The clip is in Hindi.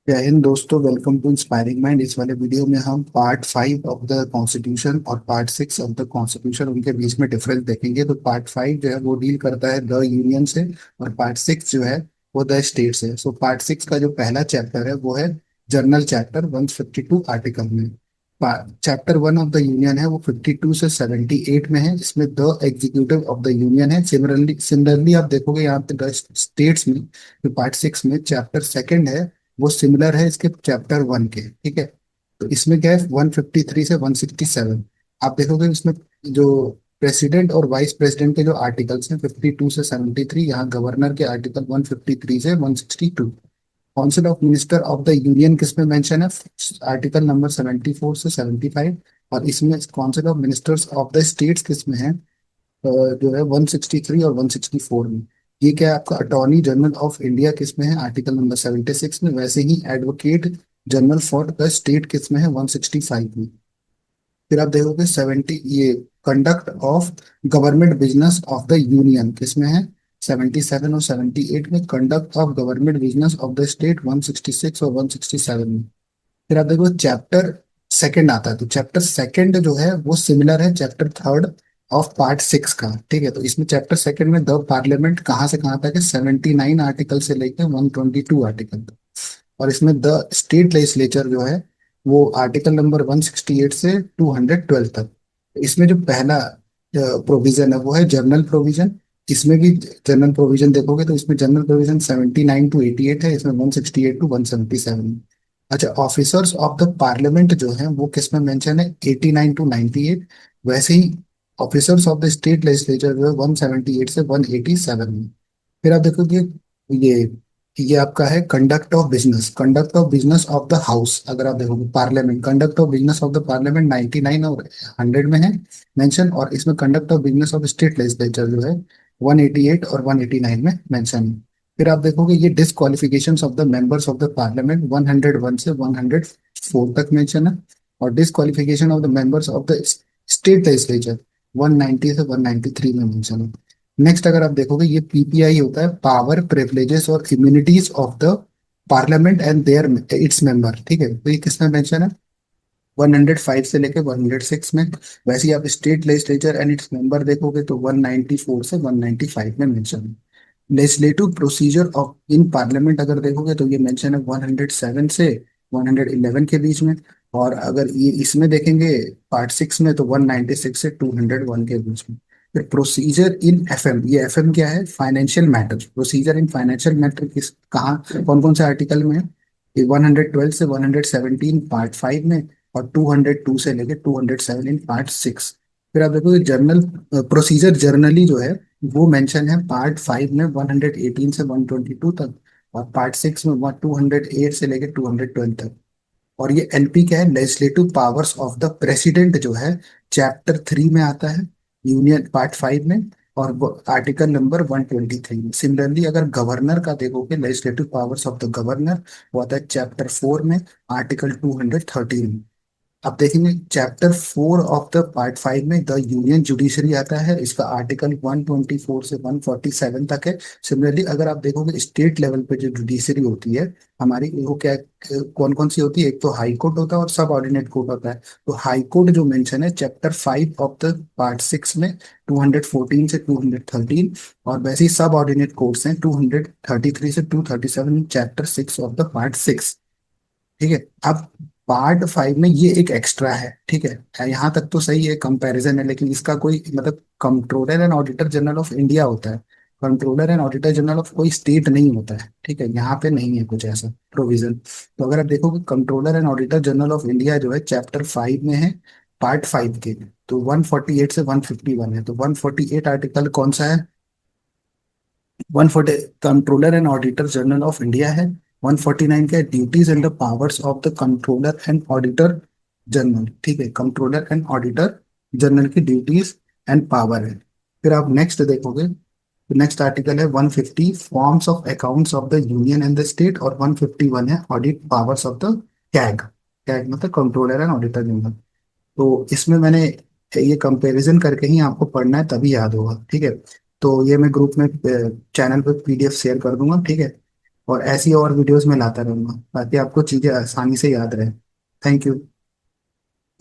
जय हिंद दोस्तों, वेलकम टू इंस्पायरिंग माइंड। इस वाले वीडियो में हम पार्ट 5 ऑफ द कॉन्स्टिट्यूशन और पार्ट 6 ऑफ द कॉन्स्टिट्यूशन उनके बीच में डिफरेंस देखेंगे। तो पार्ट 5 जो है वो डील करता है द यूनियन से, और पार्ट 6 जो है वो द स्टेट से। सो पार्ट 6 का जो पहला चैप्टर है वो है जनरल चैप्टर 152 आर्टिकल में। चैप्टर 1 ऑफ द यूनियन है वो 52 से 78 में है, इसमें the executive of the union है। सिमिलरली आप देखोगे यहाँ पे द स्टेट्स में, जो पार्ट 6 में चैप्टर सेकंड है वो सिमिलर है इसके चैप्टर 1 के। ठीक है, तो इसमें क्या है 153 से 167। आप देखोगे इसमें जो प्रेसिडेंट और वाइस प्रेसिडेंट के जो आर्टिकल्स हैं 52 से 73, यहाँ गवर्नर के आर्टिकल 153 से 162। Council of minister of the union किसमें मेंशन है, आर्टिकल नंबर 74 से 75। और इसमें council of ministers of the states किसमें है, जो है 163 और 164 में। ये क्या है आपका अटॉर्नी जनरल ऑफ इंडिया किसमें है, आर्टिकल नंबर 76 में। वैसे ही advocate general for the state किसमें है, 165 में। फिर आप देखोगे 70 ये conduct of government business of the union किसमें है, 77 और 78 में। Conduct of government business of the state 166 और 167 में। फिर आप देखो चैप्टर सेकंड आता है, तो चैप्टर सेकंड जो है वो सिमिलर है चैप्टर थर्ड ऑफ पार्ट 6 का। ठीक है, तो इसमें चैप्टर सेकंड में द पार्लियामेंट कहाँ से कहाँ तक है, 79 आर्टिकल से लेकर 122 आर्टिकल तक। और इसमें द स्टेट लेजिस्लेचर जो है वो आर्टिकल नंबर 168 से 212 तक। इसमें जो पहला प्रोविजन है वो है जनरल प्रोविजन। इसमें भी जनरल प्रोविजन देखोगे तो इसमें जनरल प्रोविजन 79 टू 88 है, इसमें 168 टू 177। अच्छा, ऑफिसर्स ऑफ द पार्लियामेंट जो है वो किस में मेंशन है, 89 टू 98। वैसे ही officers of the state legislature जो है 178 से 187 में। फिर आप देखोगे ये ये आपका है conduct of business of the house. अगर आप देखोगे parliament, conduct of business of the parliament 99 और 100 में है मेंशन। और इसमें conduct of business of state legislature जो है 188 और 189 में मेंशन है। फिर आप देखोगे ये disqualification of the members of the parliament 101 से 104 तक मेंशन है। और disqualification of the members of the state legislature 190 से 193 में मेंशन है। नेक्स्ट अगर आप देखोगे ये पीपीआई होता है, पावर प्रिविलेजेस और immunities of the parliament and their its member. ठीक है, तो ये किसमें मेंशन है, 105 से लेके 106 में। वैसे ही आप state legislature and its member देखोगे तो 194 से 195 में मेंशन है। Legislative procedure of in parliament अगर देखोगे तो ये मेंशन है 107 से 111 के बीच में। और अगर ये इसमें देखेंगे पार्ट 6 में तो 196 से 201 के बीच में। फिर प्रोसीजर इन एफएम, ये एफएम क्या है, financial matter. Procedure in financial matter किस कहाँ कौन कौन से आर्टिकल में है, ये 112 से 117 पार्ट 5 में, और 202 से लेके 207 इन पार्ट 6। फिर आप देखो जर्नल प्रोसीजर जर्नली जो है वो मेंशन है पार्ट 5 में 118 से 122 तक, और पार्ट 6 में 208 से लेके 212 तक। और ये एलपी क्या है, legislative powers of the president जो है चैप्टर 3 में आता है, यूनियन पार्ट 5 में, और आर्टिकल नंबर 123 में। सिमिलरली अगर गवर्नर का देखोगे legislative powers of the governor वो आता है चैप्टर 4 में, आर्टिकल 213 में। अब देखेंगे चैप्टर 4 ऑफ द पार्ट 5 में द यूनियन जुडिशरी आता है, इसका आर्टिकल 124 से 147 तक है। सिमिलरली अगर आप देखोगे स्टेट लेवल पे जो जुडिशरी होती है हमारी, वो क्या कौन कौन सी होती है, एक तो हाई कोर्ट होता है और सब ऑर्डिनेट कोर्ट होता है। तो हाई कोर्ट जो मेंशन है चैप्टर 5 ऑफ द पार्ट 6 में 214 से 213। और वैसे ही सब ऑर्डिनेट कोर्ट्स हैं 233 से 237 चैप्टर 6 ऑफ द पार्ट 6। ठीक है, अब पार्ट 5 में ये एक एक्स्ट्रा है। ठीक है, यहाँ तक तो सही है, कंपैरिजन है, लेकिन इसका कोई मतलब controller and auditor general of India होता है, controller and auditor general of कोई स्टेट नहीं होता है। ठीक है, यहाँ पे नहीं है कुछ ऐसा प्रोविजन। तो अगर आप देखोगे controller and auditor general of India जो है चैप्टर 5 में है, पार्ट 5 के, तो 148 से 151 है। तो 148 आर्टिकल कौन सा है, 140 controller and auditor general of India है। 149 का duties and the powers of the controller and auditor general. ठीक है, कंट्रोलर एंड ऑडिटर जनरल की ड्यूटीज एंड पावर है। फिर आप नेक्स्ट देखोगे, नेक्स्ट आर्टिकल है 150 forms of accounts of the union and the state, और 151 है audit powers of the CAG. CAG मतलब कंट्रोलर एंड ऑडिटर जनरल। तो इसमें मैंने ये कंपैरिजन करके ही आपको पढ़ना है तभी याद होगा। ठीक है, तो ये मैं ग्रुप में चैनल पे पीडीएफ शेयर कर दूंगा। ठीक है, और ऐसी और वीडियोस में लाता रहूंगा ताकि आपको चीजें आसानी से याद रहे। Thank you.